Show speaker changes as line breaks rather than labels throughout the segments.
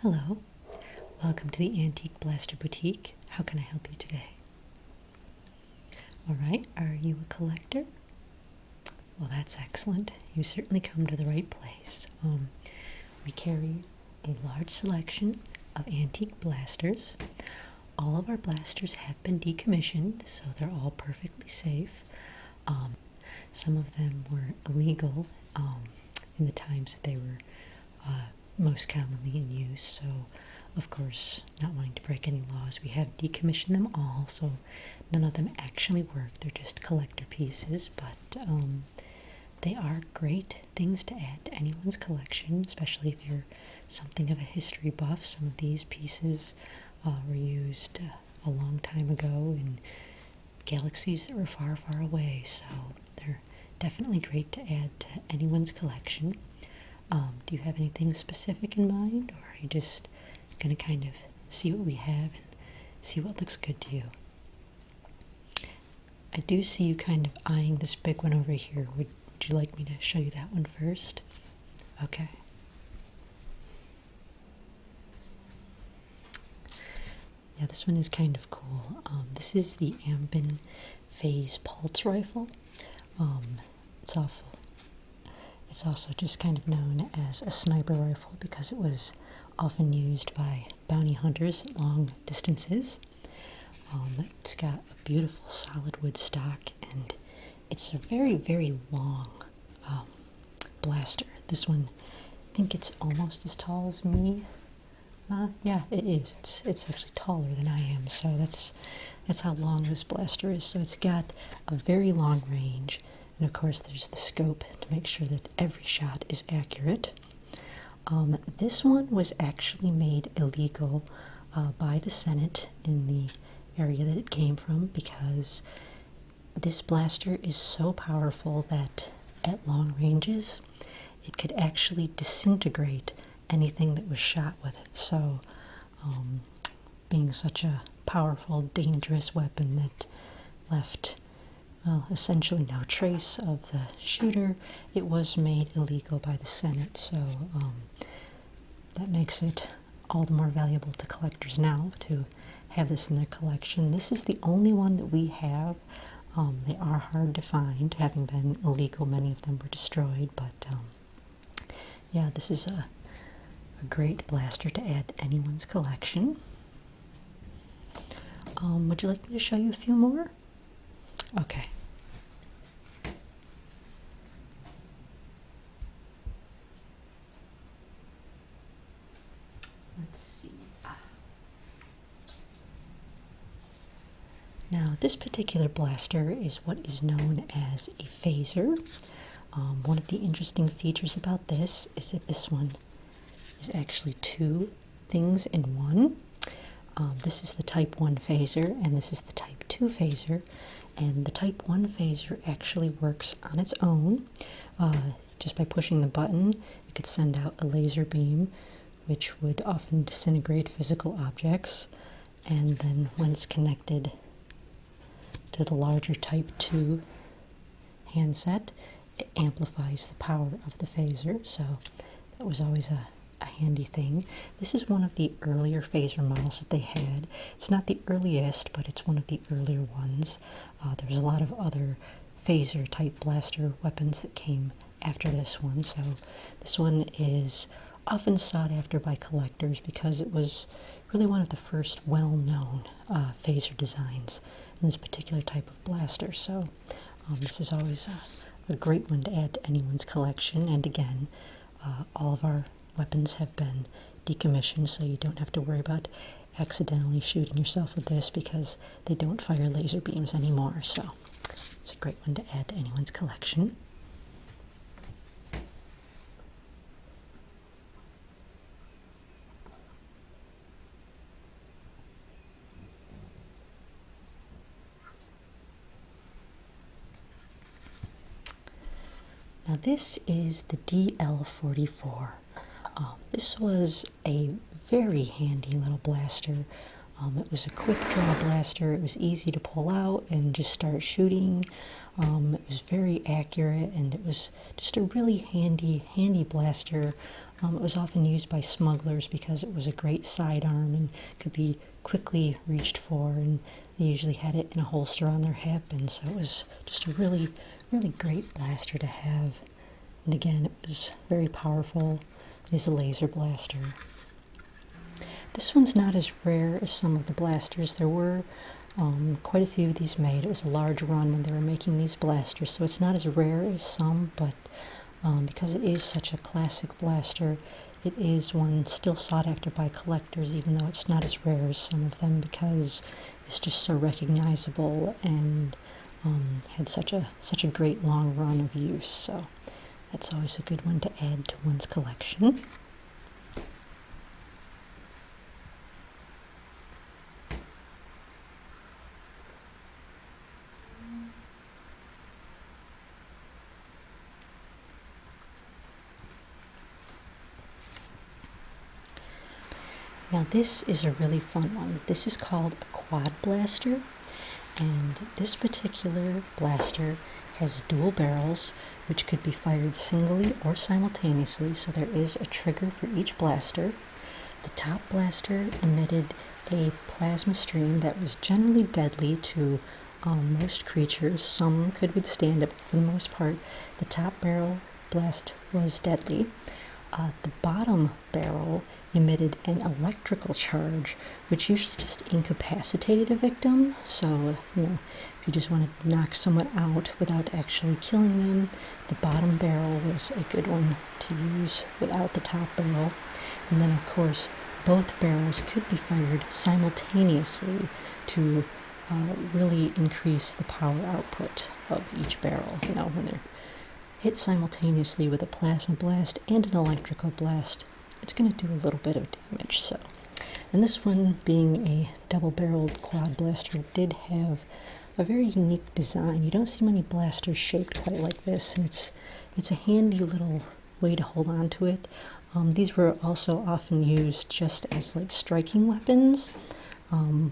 Hello, welcome to the Antique Blaster Boutique. How can I help you today? Alright, are you a collector? Well, that's excellent. You certainly come to the right place. We carry a large selection of antique blasters. All of our blasters have been decommissioned, so they're all perfectly safe. Some of them were illegal in the times that they were most commonly in use, so of course, not wanting to break any laws, we have decommissioned them all, so none of them actually work. They're just collector pieces, but they are great things to add to anyone's collection, especially if you're something of a history buff. Some of these pieces were used a long time ago in galaxies that were far, far away, so they're definitely great to add to anyone's collection. Do you have anything specific in mind, or are you just going to kind of see what we have and see what looks good to you? I do see you kind of eyeing this big one over here. Would you like me to show you that one first? Okay. Yeah, this one is kind of cool. This is the Amban Phase Pulse Rifle. It's also just kind of known as a sniper rifle because it was often used by bounty hunters at long distances. It's got a beautiful solid wood stock, and it's a very, very long blaster. This one, I think it's almost as tall as me. Yeah, it is. It's actually taller than I am, so that's how long this blaster is. So it's got a very long range, and of course there's the scope to make sure that every shot is accurate. This one was actually made illegal by the Senate in the area that it came from because this blaster is so powerful that at long ranges it could actually disintegrate anything that was shot with it. So being such a powerful, dangerous weapon that left, well, essentially no trace of the shooter, it was made illegal by the Senate. So that makes it all the more valuable to collectors now to have this in their collection. This is the only one that we have. They are hard to find, having been illegal. Many of them were destroyed, but yeah, this is a great blaster to add to anyone's collection. Would you like me to show you a few more? Okay. Let's see. Now, this particular blaster is what is known as a phaser. One of the interesting features about this is that this one is actually two things in one. This is the Type 1 phaser, and this is the Type 2 phaser. And the Type 1 phaser actually works on its own. Just by pushing the button, it could send out a laser beam, which would often disintegrate physical objects. And then when it's connected to the larger Type 2 handset, it amplifies the power of the phaser. So that was always a handy thing. This is one of the earlier phaser models that they had. It's not the earliest, but it's one of the earlier ones. There's a lot of other phaser type blaster weapons that came after this one. So this one is often sought after by collectors because it was really one of the first well-known phaser designs in this particular type of blaster. So this is always a great one to add to anyone's collection. And again, all of our weapons have been decommissioned, so you don't have to worry about accidentally shooting yourself with this because they don't fire laser beams anymore. So it's a great one to add to anyone's collection. Now this is the DL-44. This was a very handy little blaster. It was a quick draw blaster. It was easy to pull out and just start shooting. It was very accurate, and it was just a really handy blaster. It was often used by smugglers because it was a great sidearm and could be quickly reached for, and they usually had it in a holster on their hip, and so it was just a really great blaster to have. And again, it was very powerful. It is a laser blaster. This one's not as rare as some of the blasters. There were quite a few of these made. It was a large run when they were making these blasters, so it's not as rare as some, but because it is such a classic blaster, it is one still sought after by collectors, even though it's not as rare as some of them, because it's just so recognizable and had such a great long run of use. So that's always a good one to add to one's collection. Now this is a really fun one. This is called a quad blaster, and this particular blaster has dual barrels, which could be fired singly or simultaneously, so there is a trigger for each blaster. The top blaster emitted a plasma stream that was generally deadly to most creatures. Some could withstand it, but for the most part, the top barrel blast was deadly. The bottom barrel emitted an electrical charge, which usually just incapacitated a victim. So, if you just want to knock someone out without actually killing them, the bottom barrel was a good one to use without the top barrel. And then, of course, both barrels could be fired simultaneously to really increase the power output of each barrel, when they're hit simultaneously with a plasma blast and an electrical blast, it's going to do a little bit of damage. So, and this one, being a double-barreled quad blaster, did have a very unique design. You don't see many blasters shaped quite like this, and it's a handy little way to hold on to it. These were also often used just as like striking weapons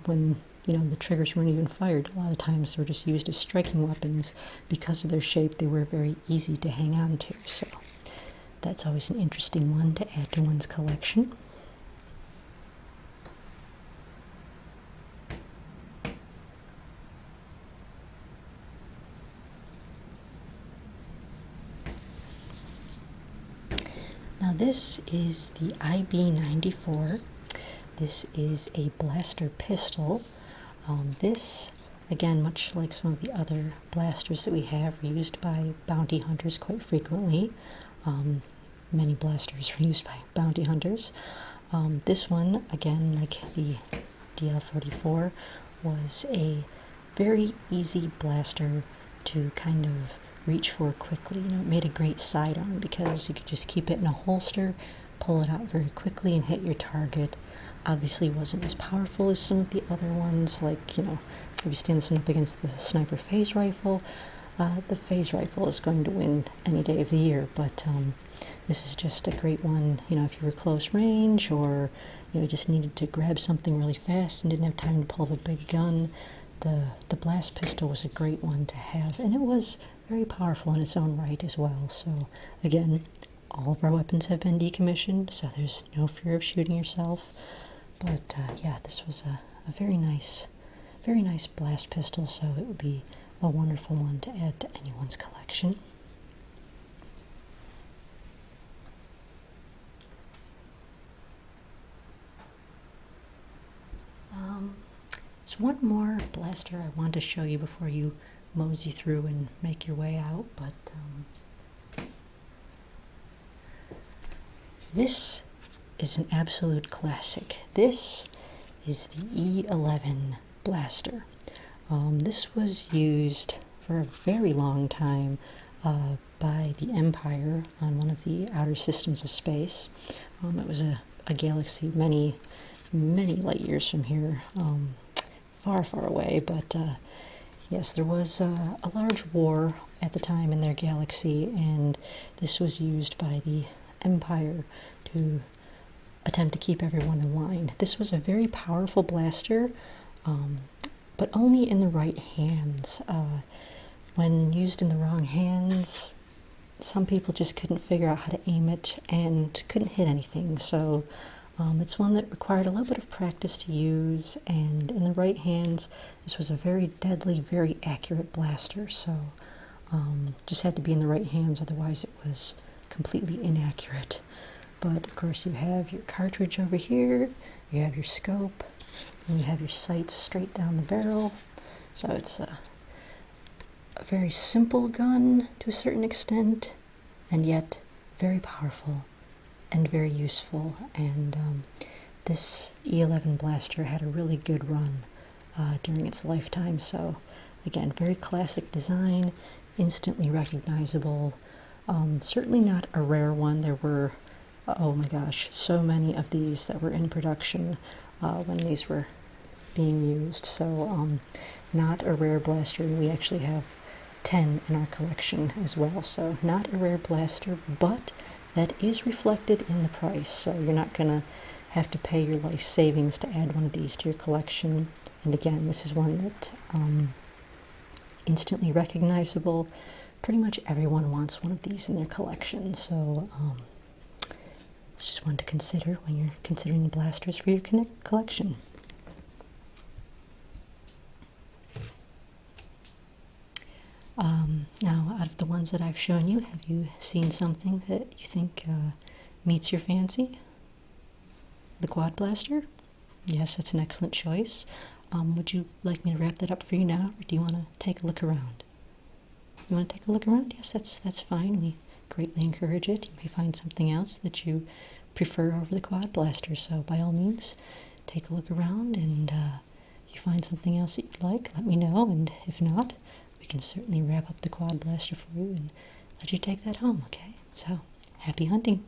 when the triggers weren't even fired. A lot of times they were just used as striking weapons. Because of their shape, they were very easy to hang on to. So that's always an interesting one to add to one's collection. Now this is the IB-94. This is a blaster pistol. This, again, much like some of the other blasters that we have, were used by bounty hunters quite frequently. Many blasters were used by bounty hunters. This one, again, like the DL-44, was a very easy blaster to kind of reach for quickly. It made a great sidearm because you could just keep it in a holster, pull it out very quickly, and hit your target. Obviously wasn't as powerful as some of the other ones, like, if you stand this one up against the sniper phase rifle, the phase rifle is going to win any day of the year, but this is just a great one, if you were close range, or, just needed to grab something really fast and didn't have time to pull up a big gun. The blast pistol was a great one to have, and it was very powerful in its own right as well. So, again, all of our weapons have been decommissioned, so there's no fear of shooting yourself. But yeah, this was a very nice blast pistol, so it would be a wonderful one to add to anyone's collection. There's one more blaster I wanted to show you before you mosey through and make your way out, but this is an absolute classic. This is the E11 blaster. This was used for a very long time by the Empire on one of the outer systems of space. It was a galaxy many light years from here, far away, but yes, there was a large war at the time in their galaxy, and this was used by the Empire to attempt to keep everyone in line. This was a very powerful blaster, but only in the right hands. When used in the wrong hands, some people just couldn't figure out how to aim it and couldn't hit anything. So it's one that required a little bit of practice to use, and in the right hands, this was a very deadly, very accurate blaster. So just had to be in the right hands, otherwise it was completely inaccurate. But of course you have your cartridge over here, you have your scope, and you have your sights straight down the barrel. So it's a very simple gun to a certain extent, and yet very powerful and very useful. And this E11 blaster had a really good run during its lifetime. So again, very classic design, instantly recognizable. Certainly not a rare one. There were, oh my gosh, so many of these that were in production when these were being used. So not a rare blaster, and we actually have 10 in our collection as well. So not a rare blaster, but that is reflected in the price. So you're not going to have to pay your life savings to add one of these to your collection. And again, this is one that instantly recognizable. Pretty much everyone wants one of these in their collection. So it's just one to consider when you're considering the blasters for your collection. Now, out of the ones that I've shown you, have you seen something that you think meets your fancy? The quad blaster? Yes, that's an excellent choice. Would you like me to wrap that up for you now, or do you want to take a look around? You want to take a look around? Yes, that's fine. We greatly encourage it. You may find something else that you prefer over the quad blaster, so by all means, take a look around, and if you find something else that you'd like, let me know, and if not, we can certainly wrap up the quad blaster for you and let you take that home, okay? So, happy hunting!